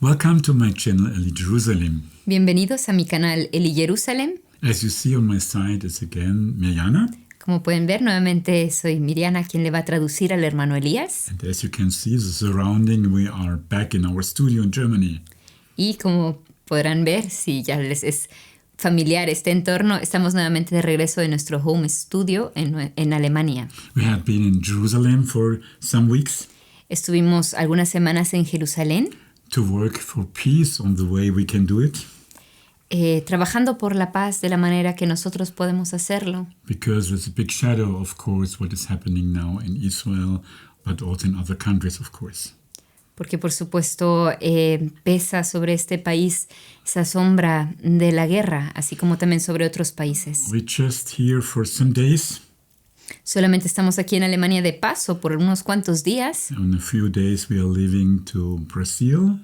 Welcome to my channel Eli Jerusalem. Bienvenidos a mi canal Eli Jerusalem. As you see on my side is again Mirjana. Como pueden ver, nuevamente soy Miriana quien le va a traducir al hermano Elías. And as you can see, the surrounding, we are back in our studio in Germany. Y como podrán ver, si ya les es familiar este entorno, estamos nuevamente de regreso de nuestro home studio en Alemania. We had been in Jerusalem for some weeks Estuvimos algunas semanas en Jerusalén, to work for peace on the way we can do it, trabajando por la paz de la manera que nosotros podemos hacerlo. because there's a big shadow, of course, what is happening now in Israel, but also in other countries, of course. Porque por supuesto pesa sobre este país esa sombra de la guerra, así como también sobre otros países. We're just here for some days. Solamente estamos aquí en Alemania de paso por unos cuantos días In a few days, we are leaving to Brazil,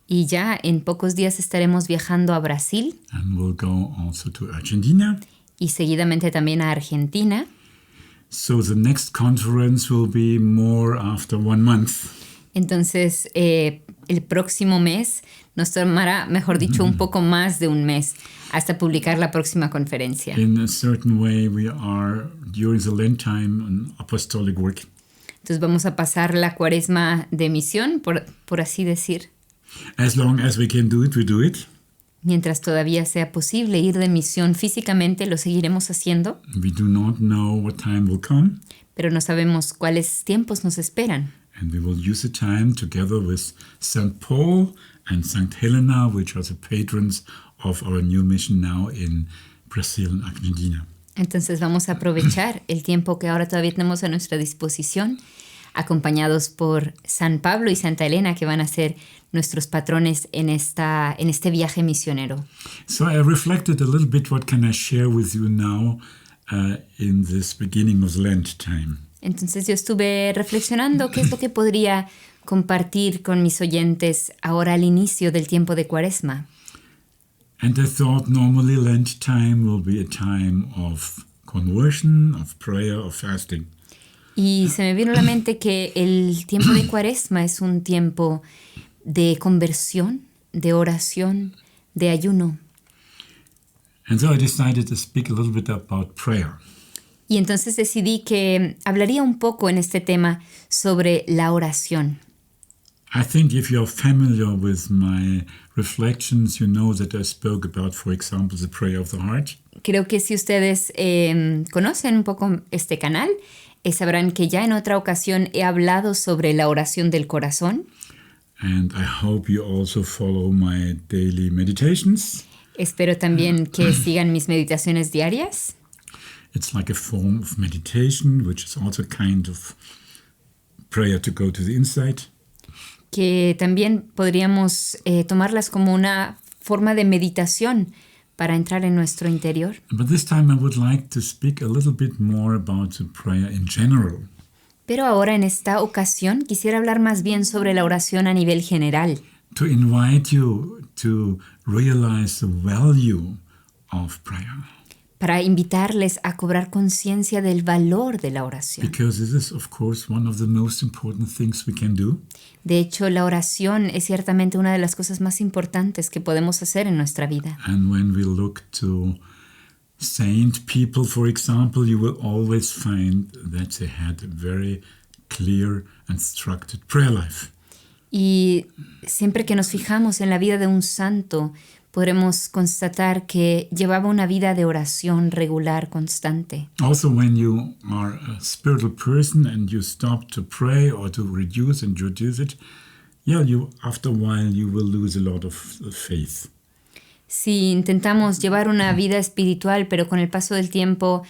y ya en pocos días estaremos viajando a Brasil and we'll go also to Argentina. y seguidamente también a Argentina. So the next conference will be more after 1 month. Entonces el próximo mes nos tomará, mejor dicho, un poco más de un mes hasta publicar la próxima conferencia. In a certain way, we are, during the Lent time, on apostolic work. Entonces vamos a pasar la cuaresma de misión, por así decir. As long as we can do it, we do it. Mientras todavía sea posible ir de misión físicamente, lo seguiremos haciendo, We do not know what time will come, pero no sabemos cuáles tiempos nos esperan. and we will use the time together with St. Paul and St. Helena, which are the patrons of our new mission now in Brazil and Argentina. Entonces vamos a aprovechar el tiempo que ahora todavía tenemos a nuestra disposición, acompañados por San Pablo y Santa Elena, que van a ser nuestros patrones en este viaje misionero. So I reflected a little bit what can I share with you now in this beginning of Lent time. Entonces yo estuve reflexionando qué es lo que podría compartir con mis oyentes ahora al inicio del tiempo de Cuaresma. And I thought normally Lent time will be a time of conversion, of prayer, of fasting. Y se me vino a la mente que el tiempo de Cuaresma es un tiempo de conversión, de oración, de ayuno. And so I decided to speak a little bit about prayer. Y entonces decidí que hablaría un poco en este tema sobre la oración. I think if you're familiar with my reflections, you know that I spoke about, for example, the prayer of the heart. Creo que si ustedes conocen un poco este canal, sabrán que ya en otra ocasión he hablado sobre la oración del corazón. And I hope you also follow my daily meditations. Espero también que sigan mis meditaciones diarias. It's like a form of meditation, which is also a kind of prayer to go to the inside. Que también podríamos tomarlas como una forma de meditación para entrar en nuestro interior. But this time I would like to speak a little bit more about the prayer in general. Pero ahora en esta ocasión quisiera hablar más bien sobre la oración a nivel general. To invite you to realize the value of prayer. Para invitarles a cobrar conciencia del valor de la oración. Because this is, of course, one of the most important things we can do. De hecho, la oración es ciertamente una de las cosas más importantes que podemos hacer en nuestra vida. And when we look to saint people, for example, you will always find that they had a very clear and structured prayer life. Y siempre que nos fijamos en la vida de un santo, podremos constatar que llevaba una vida de oración regular, constante. Also, when you are a spiritual person and you stop to pray or to reduce and reduce it, after a while you will lose a lot of faith. Si intentamos llevar una vida espiritual, pero con el paso del tiempo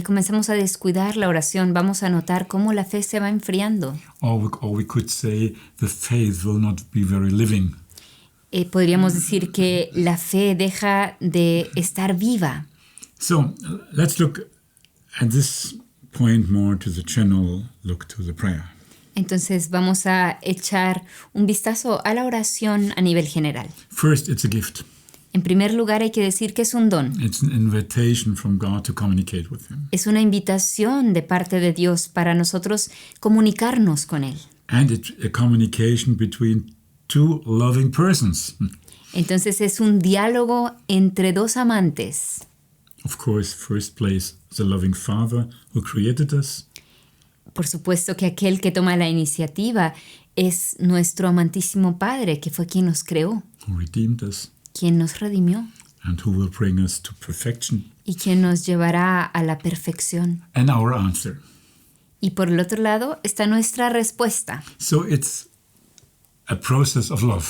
comenzamos a descuidar la oración, vamos a notar cómo la fe se va enfriando. Or we could say the faith will not be very living. Podríamos decir que la fe deja de estar viva. So let's look at this point more to the general look to the prayer. Entonces vamos a echar un vistazo a la oración a nivel general. First, it's a gift. En primer lugar, hay que decir que es un don. It's an invitation from God to communicate with Him. Es una invitación de parte de Dios para nosotros comunicarnos con Él. And it's a communication between two loving persons. Entonces es un diálogo entre dos amantes. Of course, first place, the loving Father who created us. Por supuesto que aquel que toma la iniciativa es nuestro amantísimo Padre, que fue quien nos creó, Who redeemed us quien nos redimió and who will bring us to perfection. y quien nos llevará a la perfección. And our answer. Y por el otro lado está nuestra respuesta. So it's a process of love.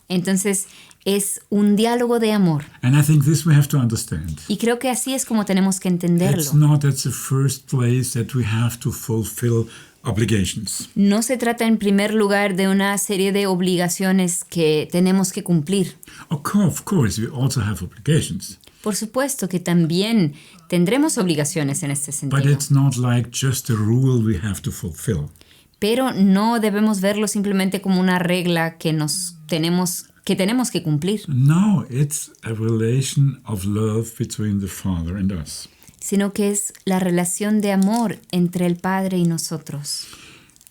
Entonces es un diálogo de amor. And I think this we have to understand. Y creo que así es como tenemos que entenderlo. It's not at the first place that we have to fulfill obligations. No se trata en primer lugar de una serie de obligaciones que tenemos que cumplir. Of course, we also have obligations. Por supuesto que también tendremos obligaciones en este But sentido. it's not like just a rule we have to fulfill. Pero no debemos verlo simplemente como una regla que tenemos que cumplir, No, it's a relation of love between the Father and us. sino que es la relación de amor entre el Padre y nosotros.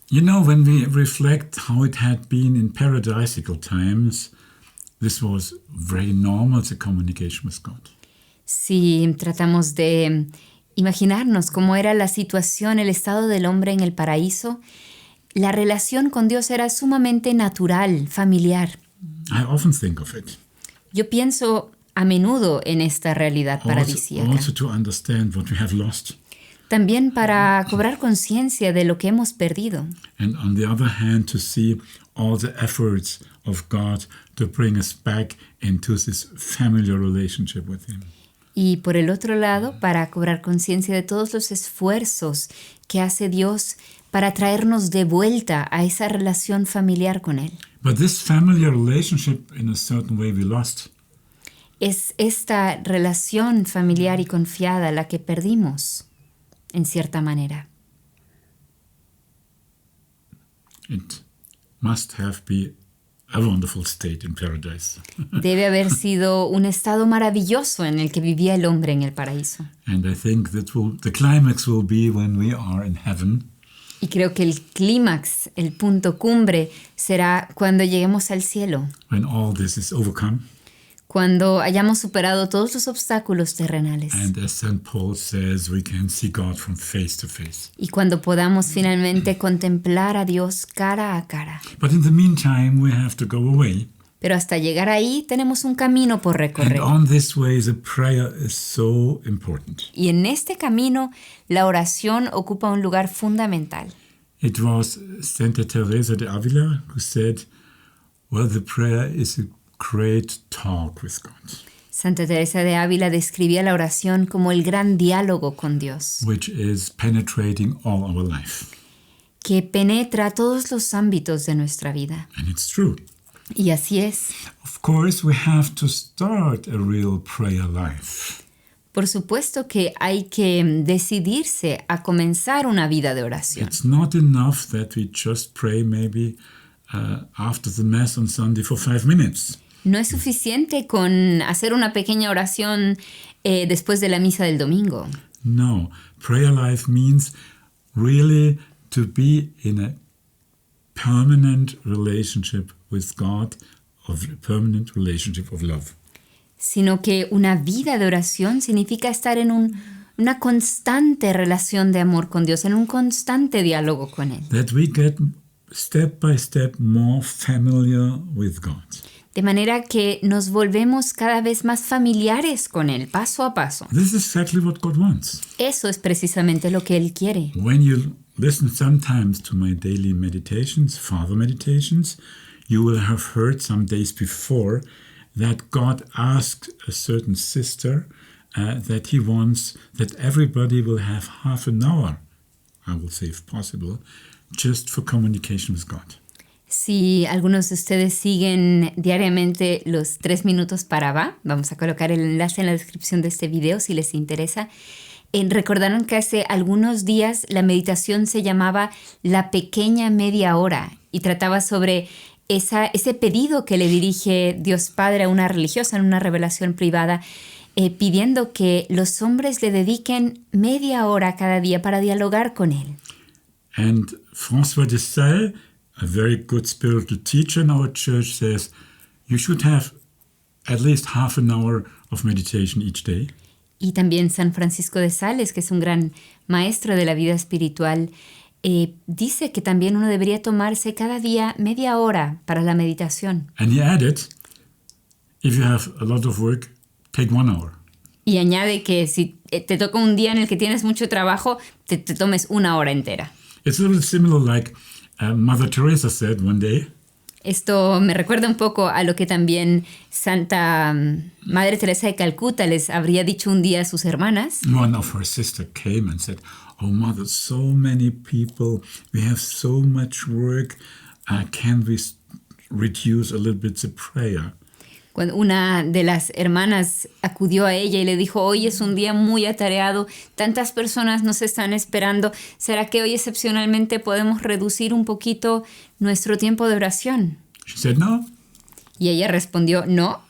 You know, when we reflect how it had been in paradisical times, this was very normal, the communication with God. Si tratamos de imaginarnos cómo era la situación, el estado del hombre en el paraíso, la relación con Dios era sumamente natural, familiar. I often think of it. Yo pienso a menudo en esta realidad paradisíaca. Also to understand what we have lost. También para cobrar conciencia de lo que hemos perdido. And on the other hand, to see all the efforts of God to bring us back into this familiar relationship with Him. Y por el otro lado, para cobrar conciencia de todos los esfuerzos que hace Dios para traernos de vuelta a esa relación familiar con Él. But this familiar relationship, in a certain way, we lost. Es esta relación familiar y confiada la que perdimos, en cierta manera. It must have been a wonderful state in paradise. Debe haber sido un estado maravilloso en el que vivía el hombre en el paraíso. And I think that the climax will be when we are in heaven. Y creo que el clímax, el punto cumbre, será cuando lleguemos al cielo, When all this is overcome. cuando hayamos superado todos los obstáculos terrenales And as St. Paul says, we can see God from face to face. y cuando podamos finalmente contemplar a Dios cara a cara. But in the meantime, we have to go away. Pero hasta llegar ahí tenemos un camino por And recorrer. on this way, the prayer is so important. Y en este camino, la oración ocupa un lugar fundamental. It was Santa Teresa de Avila who said, well, the prayer is a great talk with God, Santa Teresa de Ávila describía la oración como el gran diálogo con Dios, which is penetrating all our life. que penetra todos los ámbitos de nuestra vida. And it's true. Y así es. Of course, we have to start a real prayer life. Por supuesto que hay que decidirse a comenzar una vida de oración. It's not enough that we just pray maybe after the Mass on Sunday for 5 minutes. No es suficiente con hacer una pequeña oración después de la misa del domingo. No, prayer life means really to be in a permanent relationship with God, of a permanent relationship of love. Sino que una vida de oración significa estar en una constante relación de amor con Dios, en un constante diálogo con Él. That we get step by step more familiar with God. De manera que nos volvemos cada vez más familiares con Él, paso a paso. This is exactly what God wants. Eso es precisamente lo que Él quiere. When you listen sometimes to my daily meditations, Father meditations, you will have heard some days before that God asked a certain sister that He wants that everybody will have half an hour, I will say if possible, just for communication with God. Si algunos de ustedes siguen diariamente los 3 minutos para va, vamos a colocar el enlace en la descripción de este video si les interesa. Recordaron que hace algunos días la meditación se llamaba La Pequeña Media Hora y trataba sobre ese pedido que le dirige Dios Padre a una religiosa en una revelación privada, pidiendo que los hombres le dediquen media hora cada día para dialogar con Él. And François de Sales a very good spiritual teacher in our church, says you should have at least half an hour of meditation each day. Y también San Francisco de Sales, que es un gran maestro de la vida espiritual, dice que también uno debería tomarse cada día media hora para la meditación. And he added, if you have a lot of work, take 1 hour. Y añade que si te toca un día en el que tienes mucho trabajo, te tomes 1 hora entera. It's a little similar like Mother Teresa said one day. Esto me recuerda un poco a lo que también Santa Madre Teresa de Calcuta les habría dicho un día a sus hermanas. One of her sisters came and said, "Oh, Mother, so many people, we have so much work. Can we reduce a little bit the prayer?" Cuando una de las hermanas acudió a ella y le dijo, hoy es un día muy atareado, tantas personas nos están esperando, ¿será que hoy excepcionalmente podemos reducir un poquito nuestro tiempo de oración? She said, "No, Y ella respondió, no,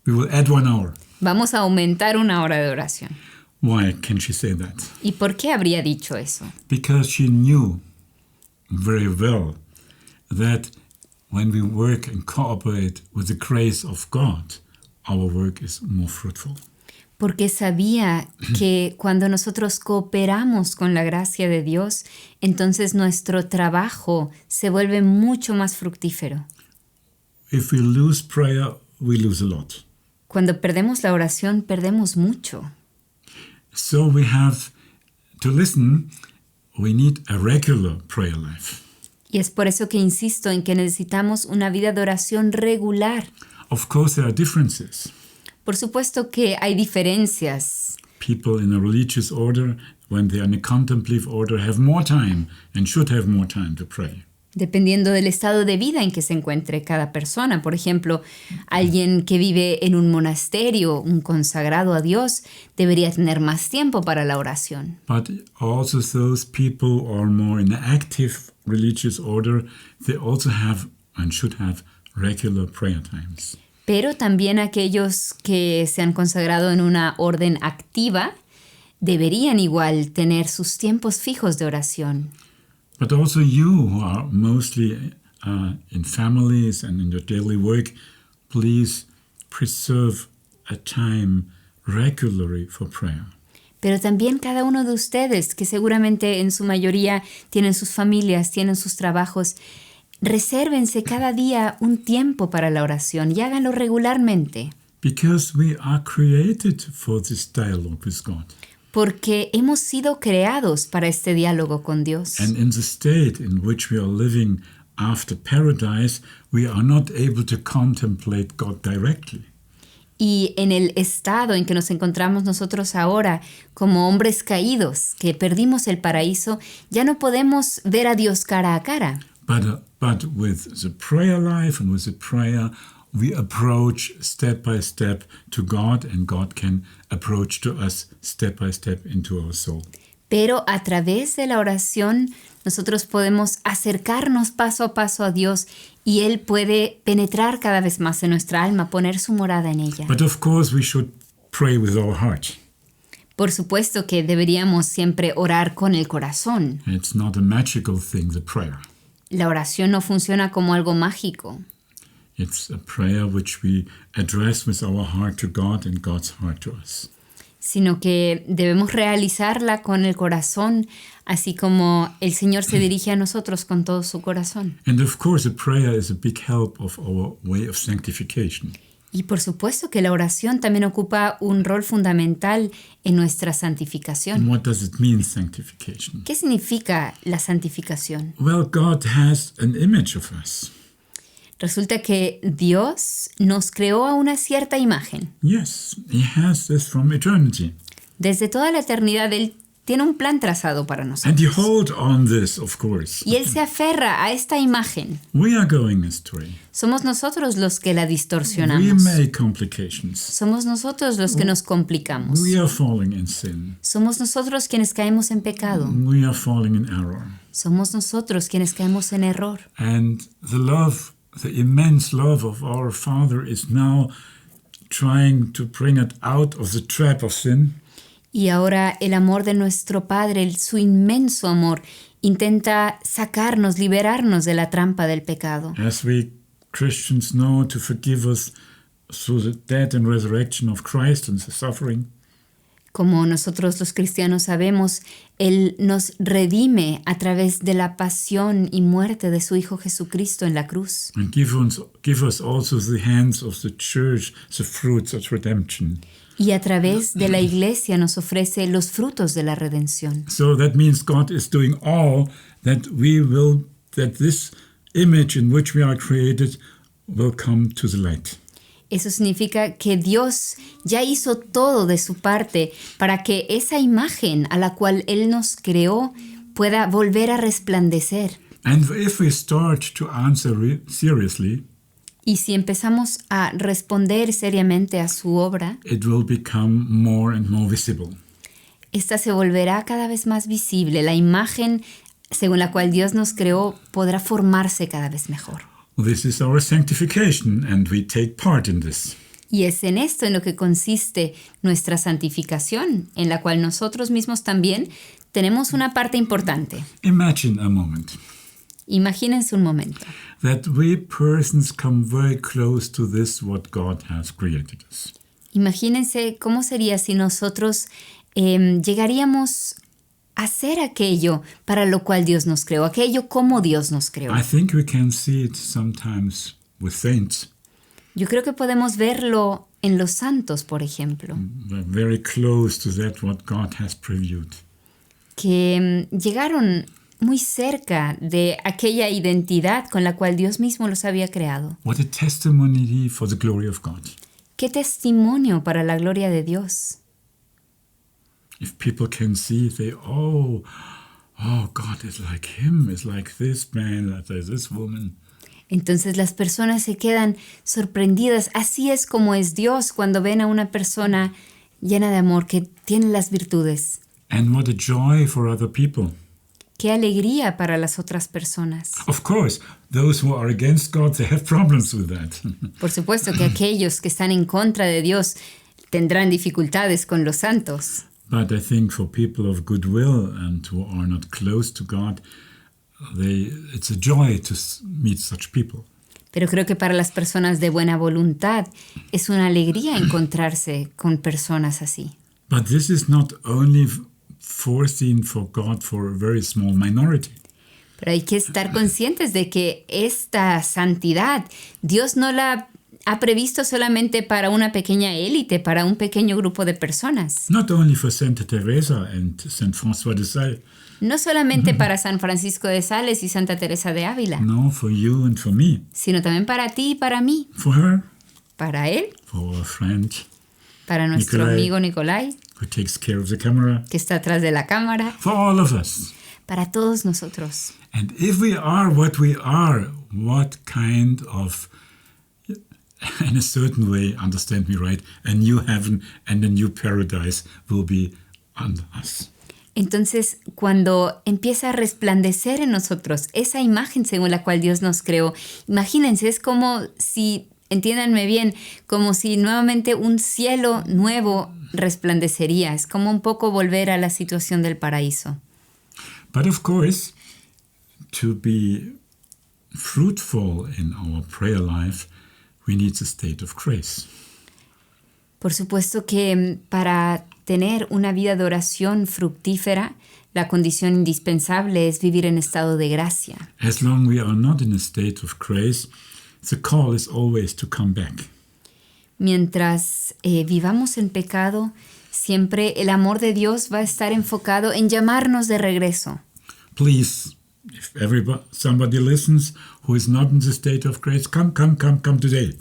we will add 1 hour." vamos a aumentar 1 hora de oración. Why can she say that? ¿Y por qué habría dicho eso? Because she knew very well that when we work and cooperate with the grace of God, our work is more fruitful. Porque sabía que cuando nosotros cooperamos con la gracia de Dios, entonces nuestro trabajo se vuelve mucho más fructífero. If we lose prayer, we lose a lot. Cuando perdemos la oración, perdemos mucho. So we have to listen. We need a regular prayer life. Y es por eso que insisto en que necesitamos una vida de oración regular. Of course, there are differences. Por supuesto que hay diferencias. People in a religious order, when they are in a contemplative order, have more time and should have more time to pray. Dependiendo del estado de vida en que se encuentre cada persona. Por ejemplo, alguien que vive en un monasterio, un consagrado a Dios, debería tener más tiempo para la oración. But also those people who are more in an active religious order, they also have and should have regular prayer times. Pero también aquellos que se han consagrado en una orden activa deberían igual tener sus tiempos fijos de oración. But also you who are mostly in families and in your daily work, please preserve a time regularly for prayer. Pero también cada uno de ustedes, que seguramente en su mayoría tienen sus familias, tienen sus trabajos, resérvense cada día un tiempo para la oración y háganlo regularmente. Because we are created for this dialogue with God. Porque hemos sido creados para este diálogo con Dios. And in the state in which we are living after paradise, we are not able to contemplate God directly. Y en el estado en que nos encontramos nosotros ahora, como hombres caídos, que perdimos el paraíso, ya no podemos ver a Dios cara a cara. But with the prayer life and with the prayer, we approach step by step to God, and God can approach to us step by step into our soul. Pero a través de la oración, nosotros podemos acercarnos paso a paso a Dios y Él puede penetrar cada vez más en nuestra alma, poner su morada en ella. But of course, we should pray with our heart. Por supuesto que deberíamos siempre orar con el corazón. It's not a magical thing, the prayer. La oración no funciona como algo mágico. It's a prayer which we address with our heart to God and God's heart to us. Sino que debemos realizarla con el corazón, así como el Señor se dirige a nosotros con todo su corazón. And of course, a prayer is a big help of our way of sanctification. Y por supuesto que la oración también ocupa un rol fundamental en nuestra And santificación. what does it mean, sanctification? ¿Qué significa la santificación? Well, God has an image of us. Resulta que Dios nos creó a una cierta imagen. Yes, He has this from eternity. Desde toda la eternidad Él tiene un plan trazado para And He nosotros. holds on this, of course. Y Él se aferra a esta imagen. We are going astray. Somos nosotros los que la We distorsionamos. make complications. Somos nosotros los que nos complicamos. We are falling in sin. Somos nosotros quienes caemos en pecado. We are falling in error. Somos nosotros quienes caemos en error. And the immense love of our Father is now trying to bring it out of the trap of sin. Y ahora el amor de nuestro Padre, su inmenso amor, intenta sacarnos, liberarnos de la trampa del pecado. As we Christians know, to forgive us through the death and resurrection of Christ and the suffering. Como nosotros los cristianos sabemos, Él nos redime a través de la pasión y muerte de su Hijo Jesucristo en la cruz. And give us also the hands of the church, the fruits of redemption. Y a través de la iglesia nos ofrece los frutos de la redención. So that means God is doing all that this image in which we are created will come to the light. Eso significa que Dios ya hizo todo de su parte para que esa imagen a la cual Él nos creó pueda volver a resplandecer. And if we start to answer seriously, Y si empezamos a responder seriamente a su obra, it will become more and more visible. esta se volverá cada vez más visible. La imagen según la cual Dios nos creó podrá formarse cada vez mejor. This is our sanctification, and we take part in this. Y es en esto en lo que consiste nuestra santificación, en la cual nosotros mismos también tenemos una parte importante. Imagine a moment Imagínense un momento. that we persons come very close to this what God has created us. Imagínense cómo sería si nosotros llegaríamos a hacer aquello para lo cual Dios nos creó, aquello como Dios nos creó. I think we can see it sometimes with saints. Yo creo que podemos verlo en los santos, por ejemplo, We're very close to that what God has previewed. que llegaron muy cerca de aquella identidad con la cual Dios mismo los había creado. What a testimony for the glory of God. ¡Qué testimonio para la gloria de Dios! If people can see, they, oh, God is like him, is like this man, like this woman. Entonces las personas se quedan sorprendidas. Así es como es Dios cuando ven a una persona llena de amor, que tiene las virtudes. And what a joy for other people. ¡Qué alegría para las otras personas! Of course, those who are against God, they have problems with that. Por supuesto que aquellos que están en contra de Dios tendrán dificultades con los santos. But I think for people of goodwill and who are not close to God, it's a joy to meet such people. Pero creo que para las personas de buena voluntad es una alegría encontrarse con personas así. But this is not only foreseen for God for a very small minority. Pero hay que estar conscientes de que esta santidad Dios no la ha previsto solamente para una pequeña élite, para un pequeño grupo de personas. Not only for Santa Teresa and Saint François de Sales. No solamente para San Francisco de Sales y Santa Teresa de Ávila, No, for you and for me. sino también para ti y para mí, For her, para él, for our friend para nuestro Nikolai. amigo Nicolai, who takes care of the camera, que está atrás de la cámara, for all of us. para todos nosotros. And if we are what we are, what kind of, in a certain way, understand me right, a new heaven and a new paradise will be on us. Entonces, cuando empieza a resplandecer en nosotros esa imagen según la cual Dios nos creó, imagínense, es como si, entiéndanme bien, como si nuevamente un cielo nuevo resplandecería. Es como un poco volver a la situación del paraíso. But of course, to be fruitful in our prayer life, we need the state of grace. Por supuesto que para tener una vida de oración fructífera, la condición indispensable es vivir en estado de gracia. As long we are not in a state of grace, the call is always to come back. Mientras vivamos en pecado, siempre el amor de Dios va a estar enfocado en llamarnos de regreso. Please, if somebody listens who is not in the state of grace, come today.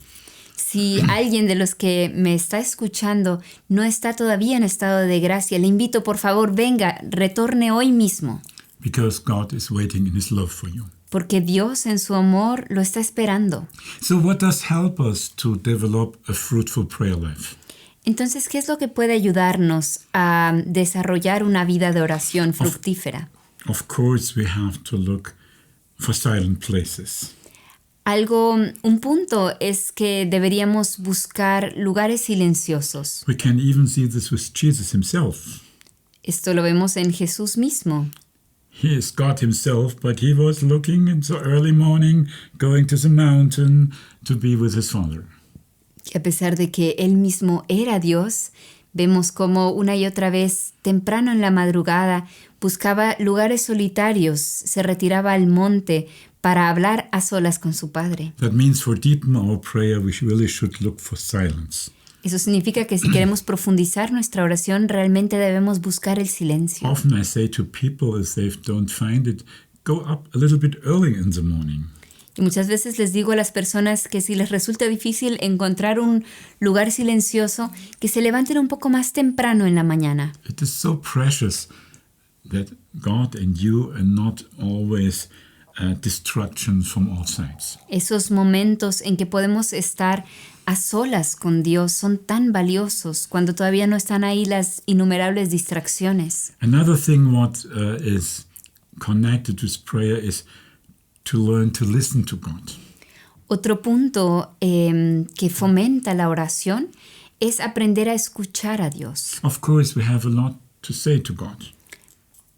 Si alguien de los que me está escuchando no está todavía en estado de gracia, le invito, por favor, venga, retorne hoy mismo. Because God is waiting in his love for you. Porque Dios en su amor lo está esperando. So what does help us to develop a fruitful prayer life? Entonces, ¿qué es lo que puede ayudarnos a desarrollar una vida de oración fructífera? Of course, we have to look for silent places. Un punto es que deberíamos buscar lugares silenciosos. We can even see this with Jesus himself. Esto lo vemos en Jesús mismo. He is God himself, but he was looking in the early morning, going to the mountain to be with his Father. Y a pesar de que él mismo era Dios, vemos como una y otra vez, temprano en la madrugada, buscaba lugares solitarios, se retiraba al monte para hablar a solas con su Padre. That means for deepen our prayer, we really should look for silence. Eso significa que si queremos profundizar nuestra oración, realmente debemos buscar el silencio. Often I say to people, if they don't find it, go up a little bit early in the morning. Y muchas veces les digo a las personas que si les resulta difícil encontrar un lugar silencioso, que se levanten un poco más temprano en la mañana. It is so precious that God and you are not always distractions from all sides. Esos momentos en que podemos estar a solas con Dios son tan valiosos cuando todavía no están ahí las innumerables distracciones. Another thing what is connected with prayer is to learn to listen to God. Otro punto que fomenta la oración es aprender a escuchar a Dios. Of course, we have a lot to say to God.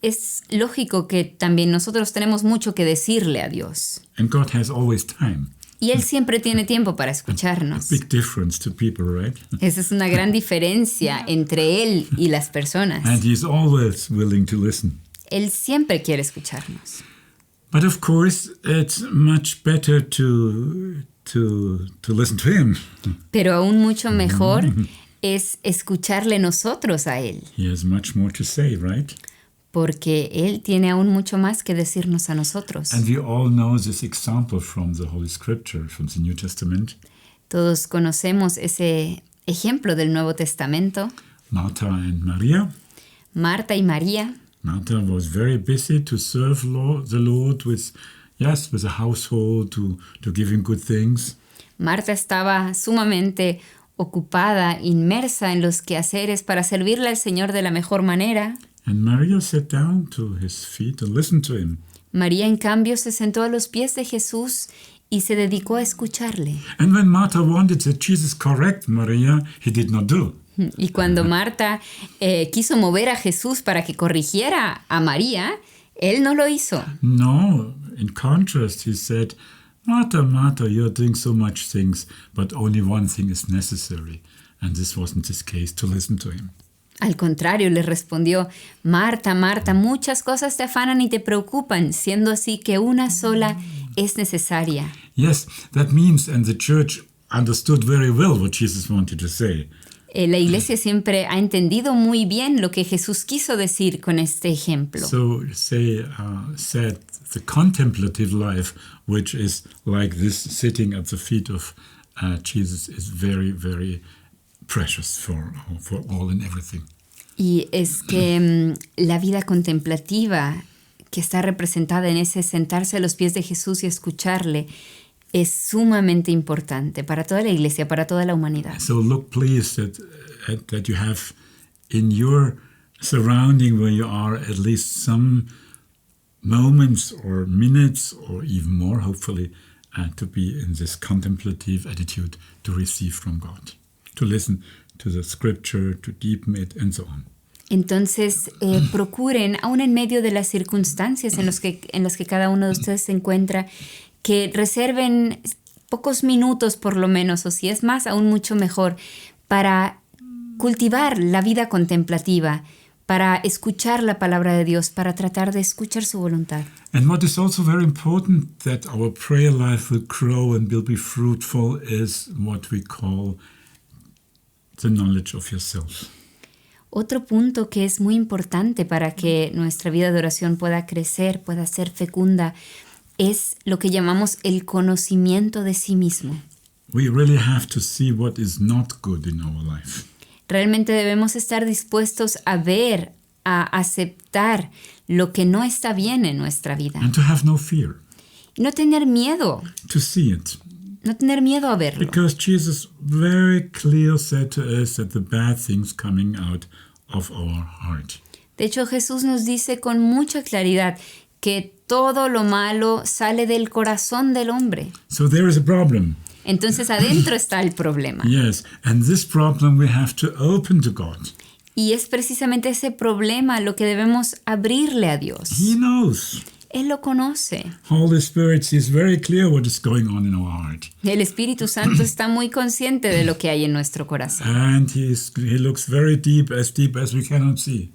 Es lógico que también nosotros tenemos mucho que decirle a Dios. And God has always time. Y Él siempre tiene tiempo para A escucharnos. big difference to people, right? Esa es una gran diferencia entre Él y las personas. And He's always willing to listen. Él siempre quiere escucharnos. But of course, it's much better to listen to Him. Pero aún mucho mejor es escucharle nosotros a Él. He has much more to say, right? Porque Él tiene aún mucho más que decirnos a nosotros. And we all know this example from the Holy Scripture, from the New Testament. Todos conocemos ese ejemplo del Nuevo Testamento. Martha and Maria. Marta y María. Martha was very busy to serve the Lord with a household, to give Him good things. Marta estaba sumamente ocupada, inmersa en los quehaceres para servirle al Señor de la mejor manera. And Maria sat down to His feet and listened to Him. María, en cambio, se sentó a los pies de Jesús y se dedicó a escucharle. And when Martha wanted that Jesus correct Maria, He did not do. Y cuando Marta quiso mover a Jesús para que corrigiera a María, Él no lo hizo. No, in contrast, He said, Martha, Martha, you're doing so much things, but only one thing is necessary. And this wasn't His case, to listen to Him. Al contrario, le respondió, Marta, Marta, muchas cosas te afanan y te preocupan, siendo así que una sola es necesaria. Yes, that means, and the church understood very well what Jesus wanted to say. La iglesia siempre ha entendido muy bien lo que Jesús quiso decir con este ejemplo. So said the contemplative life, which is like this, sitting at the feet of Jesus, is very, very precious for all and everything. Y es que la vida contemplativa que está representada en ese sentarse a los pies de Jesús y escucharle es sumamente importante para toda la iglesia, para toda la humanidad. So look, please, that you have in your surrounding where you are at least some moments or minutes or even more, hopefully, to be in this contemplative attitude to receive from God, to listen to the scripture, to deepen it, and so on. Entonces, procuren, aún en medio de las circunstancias en las que cada uno de ustedes se encuentra, que reserven pocos minutos por lo menos, o si es más, aún mucho mejor, para cultivar la vida contemplativa, para escuchar la palabra de Dios, para tratar de escuchar su voluntad. And what is also very important that our prayer life will grow and will be fruitful is what we call the knowledge of yourself. Otro punto que es muy importante para que nuestra vida de oración pueda crecer, pueda ser fecunda, es lo que llamamos el conocimiento de sí mismo. We really have to see what is not good in our life. Realmente debemos estar dispuestos a ver, a aceptar lo que no está bien en nuestra vida. And to have no fear. Y no tener miedo, To see it. no tener miedo a verlo. Because Jesus very clear said to us that the bad things coming out of our heart. De hecho, Jesús nos dice con mucha claridad que todo lo malo sale del corazón del hombre. So there is a problem. Entonces adentro está el problema. Yes, and this problem we have to open to God. Y es precisamente ese problema lo que debemos abrirle a Dios. He knows. Él lo conoce. Holy Spirit sees very clear what is going on in our heart. El Espíritu Santo está muy consciente de lo que hay en nuestro corazón. And he looks very deep as we cannot see.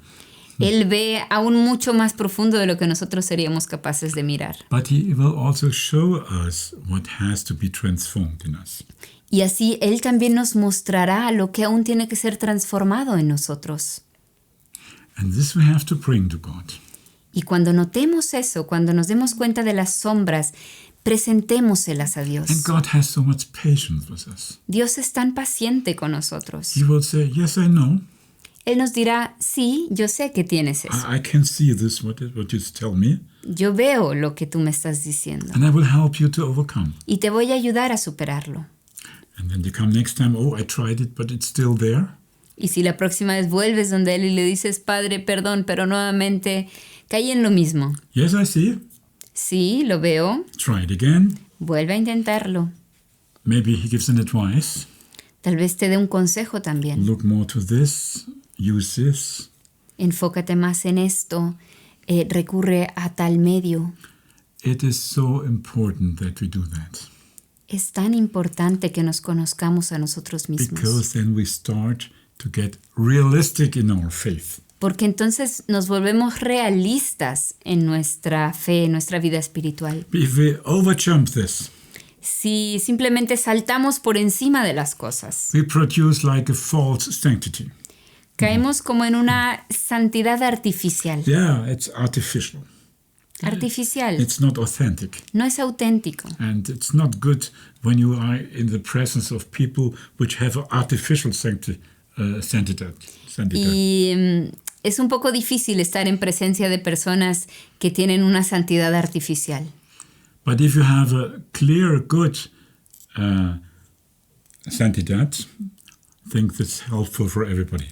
Él ve aún mucho más profundo de lo que nosotros seríamos capaces de mirar. But he will also show us what has to be transformed in us. Y así Él también nos mostrará lo que aún tiene que ser transformado en nosotros. And this we have to bring to God. Y cuando notemos eso, cuando nos demos cuenta de las sombras, presentémoselas a Dios. And God has so much patience with us. Dios es tan paciente con nosotros. He will say, yes, I know. Él nos dirá, sí, yo sé que tienes eso. I can see this, what you tell me. Yo veo lo que tú me estás diciendo. And I will help you to overcome. Y te voy a ayudar a superarlo. And then you come next time, oh, I tried it, but it's still there. Y si la próxima vez vuelves donde Él y le dices, Padre, perdón, pero nuevamente caí en lo mismo. Yes, I see. Sí, lo veo. Try it again. Vuelve a intentarlo. Maybe he gives an advice. Tal vez te dé un consejo también. Look more to this. Use this. Enfócate más en esto. Recurre a tal medio. It is so important that we do that. Es tan importante que nos conozcamos a nosotros mismos. Because then we start to get realistic in our faith. Porque entonces nos volvemos realistas en nuestra fe, en nuestra vida espiritual. If we overjump this, Si simplemente saltamos por encima de las cosas, we produce like a false sanctity. caemos como en una santidad artificial. Yeah, it's artificial. Artificial. It's not authentic. No es auténtico. And it's not good when you are in the presence of people which have an artificial sanctity. Y es un poco difícil estar en presencia de personas que tienen una santidad artificial. But if you have a clear, good santidad, I think that's helpful for everybody.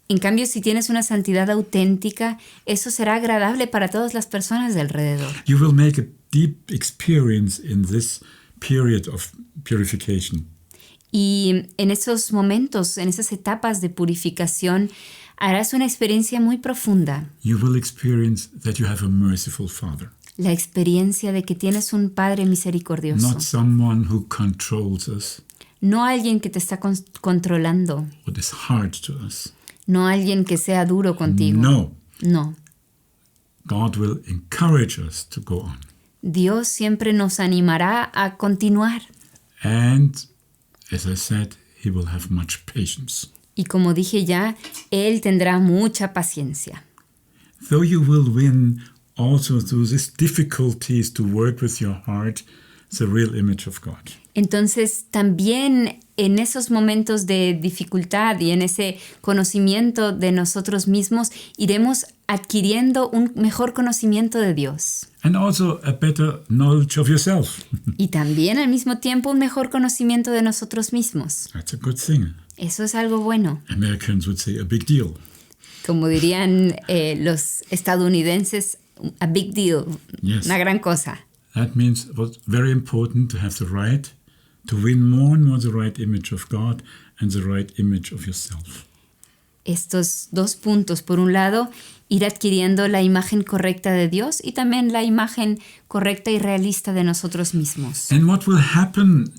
En cambio, si tienes una santidad auténtica, eso será agradable para todas las personas de alrededor. You will make a deep experience in this period of purification. Y en esos momentos, en esas etapas de purificación, harás una experiencia muy profunda. You will experience that you have a merciful Father. La experiencia de que tienes un Padre misericordioso. Not someone who controls us. No alguien que te está controlando. What is hard to us. No alguien que sea duro contigo. No. No. God will encourage us to go on. Dios siempre nos animará a continuar. And, as I said, He will have much patience. Y como dije ya, Él tendrá mucha paciencia. Though you will win also through these difficulties to work with your heart, the real image of God. Entonces, también en esos momentos de dificultad y en ese conocimiento de nosotros mismos, iremos adquiriendo un mejor conocimiento de Dios. And also a better knowledge of yourself. Y también al mismo tiempo un mejor conocimiento de nosotros mismos. That's a good thing. Eso es algo bueno. Americans would say a big deal. Como dirían los estadounidenses, a big deal, Yes. una gran cosa. That means it was very important to have the right, to win more and more the right image of God and the right image of yourself. Estos dos puntos, por un lado, ir adquiriendo la imagen correcta de Dios y también la imagen correcta y realista de nosotros mismos. And what will happen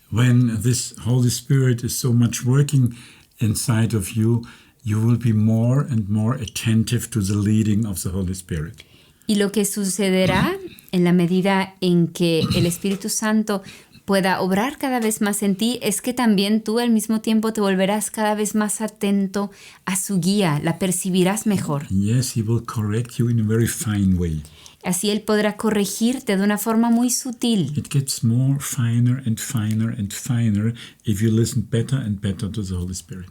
when this Holy Spirit is so much working inside of you, you will be more and more attentive to the leading of the Holy Spirit. Y lo que sucederá en la medida en que el Espíritu Santo pueda obrar cada vez más en ti es que también tú al mismo tiempo te volverás cada vez más atento a su guía, la percibirás mejor. Yes, He will correct you in a very fine way. Así Él podrá corregirte de una forma muy sutil. It gets more finer and finer and finer if you listen better and better to the Holy Spirit.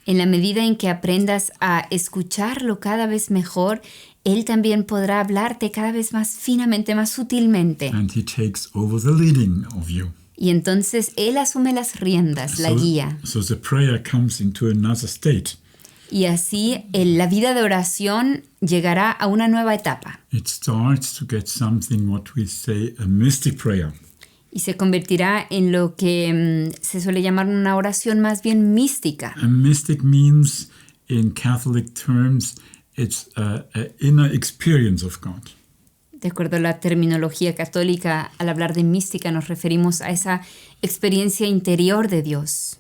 En la medida en que aprendas a escucharlo cada vez mejor, Él también podrá hablarte cada vez más finamente, más sutilmente. And He takes over the leading of you. Y entonces Él asume las riendas, la guía. So the prayer comes into another state. Y así la vida de oración llegará a una nueva etapa. It starts to get something what we say a mystic prayer. Y se convertirá en lo que se suele llamar una oración más bien mística. A mystic means in Catholic terms, it's an inner experience of God. De acuerdo a la terminología católica, al hablar de mística nos referimos a esa experiencia interior de Dios.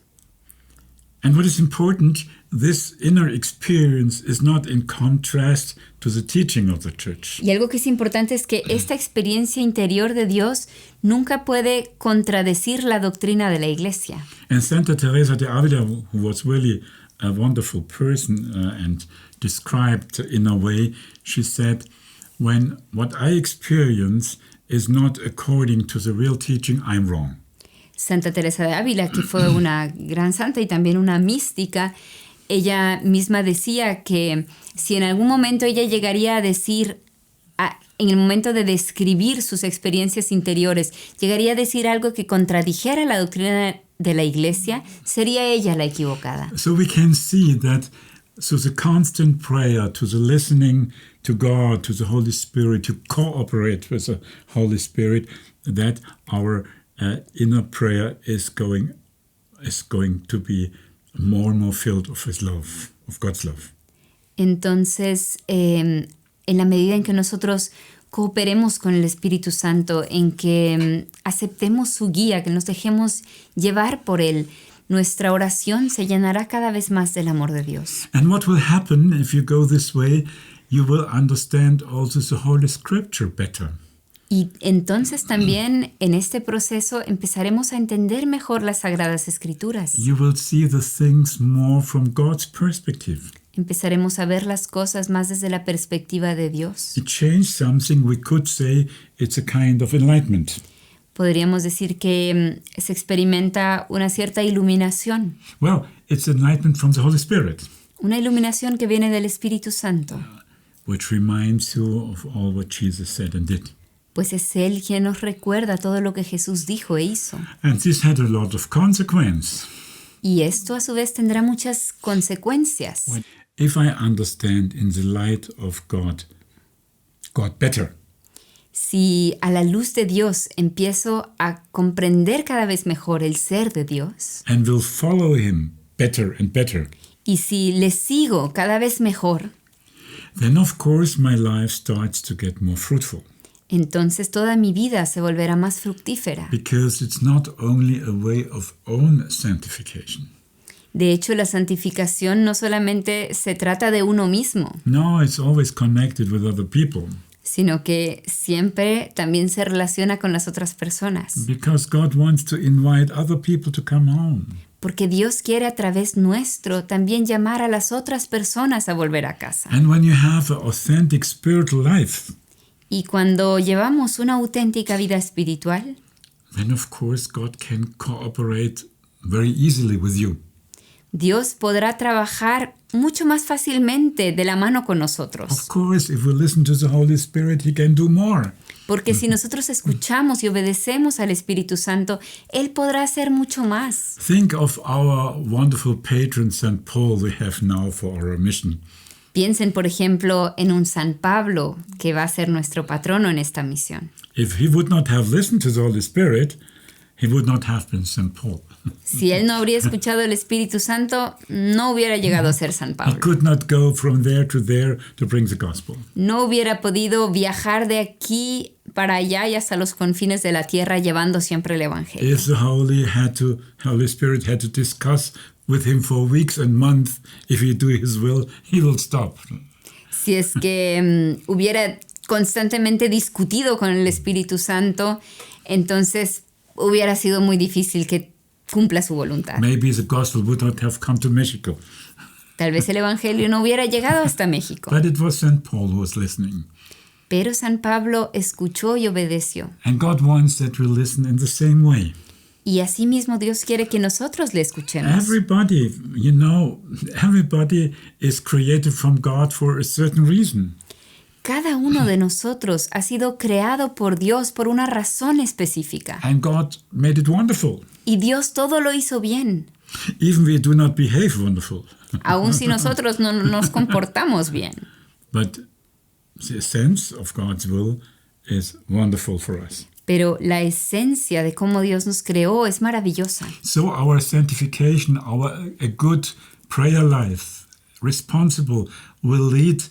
And what is important, this inner experience is not in contrast to the teaching of the church. Y algo que es importante es que esta experiencia interior de Dios nunca puede contradecir la doctrina de la Iglesia. And Santa Teresa de Ávila, who was really a wonderful person and described in a way, she said, when what I experience is not according to the real teaching, I'm wrong. Santa Teresa de Ávila, que fue una gran santa y también una mística, ella misma decía que si en algún momento ella llegaría a decir, en el momento de describir sus experiencias interiores, llegaría a decir algo que contradijera la doctrina de la Iglesia, sería ella la equivocada. So we can see that through the constant prayer, to the listening to God, to the Holy Spirit, to cooperate with the Holy Spirit, that our inner prayer is going to be more and more filled of His love, of God's love. Entonces, en la medida en que nosotros cooperemos con el Espíritu Santo, en que aceptemos su guía, que nos dejemos llevar por Él, nuestra oración se llenará cada vez más del amor de Dios. And what will happen if you go this way? You will understand also the Holy Scripture better. Y entonces también en este proceso empezaremos a entender mejor las Sagradas Escrituras. You will see the things more from God's perspective. Empezaremos a ver las cosas más desde la perspectiva de Dios. It changed something. We could say it's a kind of enlightenment. Podríamos decir que se experimenta una cierta iluminación. Well, it's enlightenment from the Holy Spirit, Una iluminación que viene del Espíritu Santo. which reminds you of all what Jesus said and did. Pues es Él quien nos recuerda todo lo que Jesús dijo e hizo. And this had a lot of consequence. Y esto a su vez tendrá muchas consecuencias. If I understand in the light of God better, Si a la luz de Dios empiezo a comprender cada vez mejor el ser de Dios, and will follow Him better and better, y si le sigo cada vez mejor, then of course my life starts to get more fruitful. entonces toda mi vida se volverá más fructífera. Because it's not only a way of own sanctification. De hecho, la santificación no solamente se trata de uno mismo, No, it's always connected with other people. sino que siempre también se relaciona con las otras personas. Because God wants to invite other people to come home. Porque Dios quiere a través nuestro también llamar a las otras personas a volver a casa. And when you have an authentic spiritual life, Y cuando llevamos una auténtica vida espiritual, then of course God can cooperate very easily with you. Dios podrá trabajar mucho más fácilmente de la mano con Of nosotros. course, if we listen to the Holy Spirit, He can do more. Porque si nosotros escuchamos y obedecemos al Espíritu Santo, Él podrá hacer mucho más. Think of our wonderful patron St. Paul we have now for our mission. Piensen, por ejemplo, en un San Pablo, que va a ser nuestro patrono en esta misión. If he would not have listened to the Holy Spirit, he would not have been St. Paul. Si él no habría escuchado el Espíritu Santo, no hubiera llegado a ser San He Pablo. could not go from there to bring the gospel. No hubiera podido viajar de aquí para allá y hasta los confines de la tierra llevando siempre el Evangelio. If the Holy Spirit had to discuss with him for weeks and months, if he do his will, he will stop. Si es que hubiera constantemente discutido con el Espíritu Santo, entonces hubiera sido muy difícil que cumpla su voluntad. Maybe the gospel would not have come to Mexico. Tal vez el Evangelio no hubiera llegado hasta México. But it was St. Paul who was listening. Pero San Pablo escuchó y obedeció. And God wants that we listen in the same way. Y asimismo Dios quiere que nosotros le escuchemos. Everybody is created from God for a certain reason. Cada uno de nosotros ha sido creado por Dios por una razón específica. And God made it wonderful. Y Dios todo lo hizo bien. Even we do not behave wonderful. Aun si nosotros no nos comportamos bien. But the essence of God's will is wonderful for us. Pero la esencia de cómo Dios nos creó es maravillosa. So our sanctification, a good prayer life responsible will lead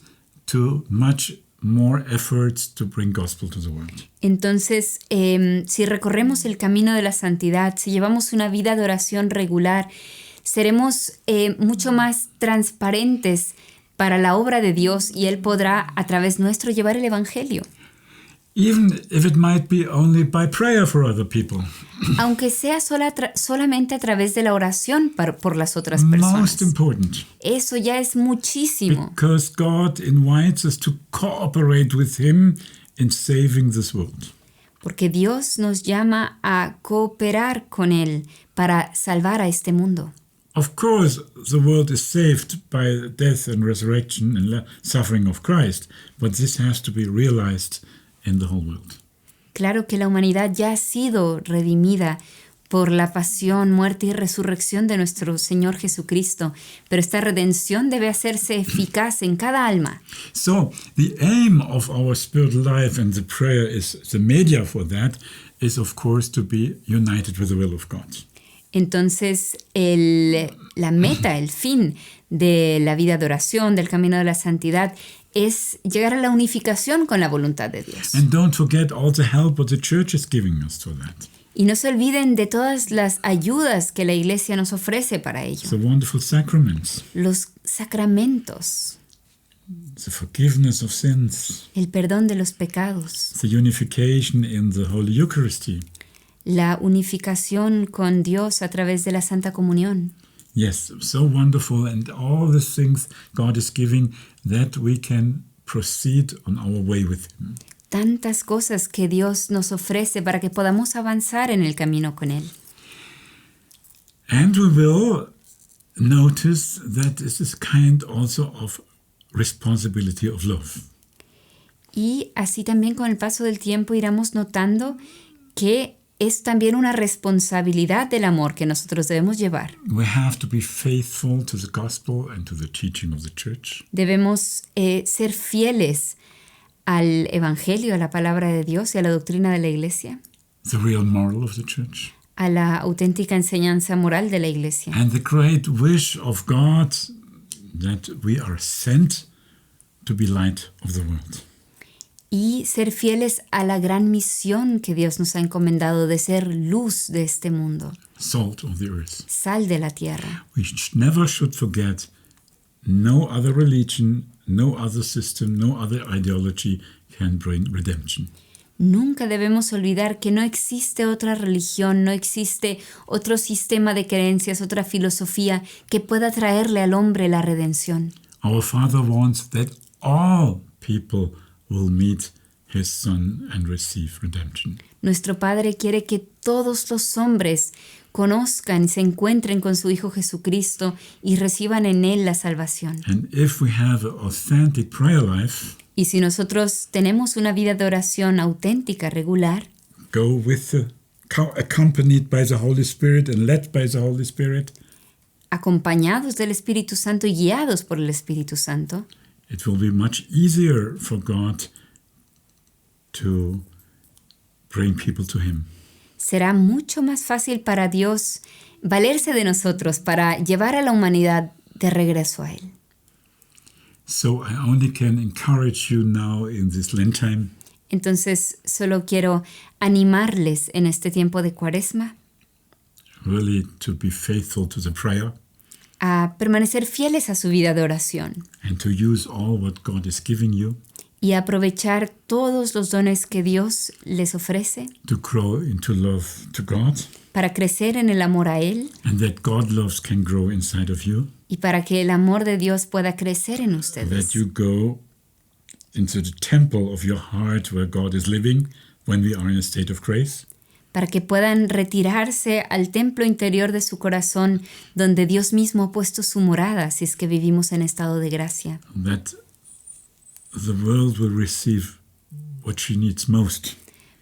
to much more efforts to bring gospel to the world. Entonces, si recorremos el camino de la santidad, si llevamos una vida de oración regular, seremos mucho más transparentes para la obra de Dios y Él podrá a través nuestro llevar el Evangelio. Even if it might be only by prayer for other people. Aunque sea solamente a través de la oración por las otras personas. Most important. Eso ya es muchísimo. Because God invites us to cooperate with Him in saving this world. Porque Dios nos llama a cooperar con Él para salvar a este mundo. Of course, the world is saved by the death and resurrection and suffering of Christ, but this has to be realized in the whole world. Claro que la humanidad ya ha sido redimida por la pasión, muerte y resurrección de nuestro Señor Jesucristo, pero esta redención debe hacerse eficaz en cada alma. So, the aim of our spiritual life and the prayer is the media for that is of course to be united with the will of God. Entonces, la meta, el fin de la vida de oración, del camino de la santidad, es llegar a la unificación con la voluntad de Dios. And don't forget all the help what the church is giving us for that. Y no se olviden de todas las ayudas que la iglesia nos ofrece para ello. The wonderful sacraments, Los sacramentos, the forgiveness of sins, el perdón de los pecados, the unification in the Holy Eucharisty. la unificación con Dios a través de la Santa Comunión. Yes, so wonderful, and all the things God is giving that we can proceed on our way with Him. Tantas cosas que Dios nos ofrece para que podamos avanzar en el camino con Él. And we will notice that this is kind also of responsibility of love. Y así también con el paso del tiempo iremos notando que es también una responsabilidad del amor que nosotros debemos llevar. We have to be faithful to the gospel and to the teaching of the church. Debemos ser fieles al Evangelio, a la palabra de Dios y a la doctrina de la Iglesia, The real moral of the church. a la auténtica enseñanza moral de la Iglesia. And the great wish of God that we are sent to be light of the world. Y ser fieles a la gran misión que Dios nos ha encomendado de ser luz de este mundo, Salt of the earth. sal de la tierra. We never should forget no other religion, no other system, no other ideology can bring redemption. Nunca debemos olvidar que no existe otra religión, no existe otro sistema de creencias, otra filosofía que pueda traerle al hombre la redención. Our Father wants that all people will meet His Son and receive redemption. Nuestro Padre quiere que todos los hombres conozcan y se encuentren con su Hijo Jesucristo y reciban en Él la salvación. And if we have an authentic prayer life, Y si nosotros tenemos una vida de oración auténtica, regular, go with the accompanied by the Holy Spirit and led by the Holy Spirit, acompañados del Espíritu Santo y guiados por el Espíritu Santo, it will be much easier for God to bring people to Him. será mucho más fácil para Dios valerse de nosotros para llevar a la humanidad de regreso a Él. So I only can encourage you now in this Lent time Entonces, solo quiero animarles en este tiempo de Cuaresma really to be faithful to the prayer a permanecer fieles a su vida de oración and to use all what God is giving you y a aprovechar todos los dones que Dios les ofrece to grow into love to God, para crecer en el amor a Él and that God loves can grow inside of you, y para que el amor de Dios pueda crecer en that ustedes. you go into the temple of your heart where God is living when we are in a state of grace, Para que puedan retirarse al templo interior de su corazón donde Dios mismo ha puesto su morada si es que vivimos en estado de gracia. that the world will receive what she needs most,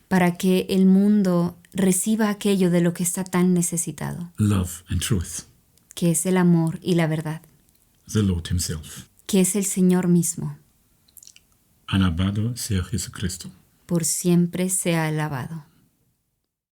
Para que el mundo reciba aquello de lo que está tan necesitado, love and truth, que es el amor y la verdad, the Lord Himself. que es el Señor mismo. Alabado sea Jesucristo. Por siempre sea alabado.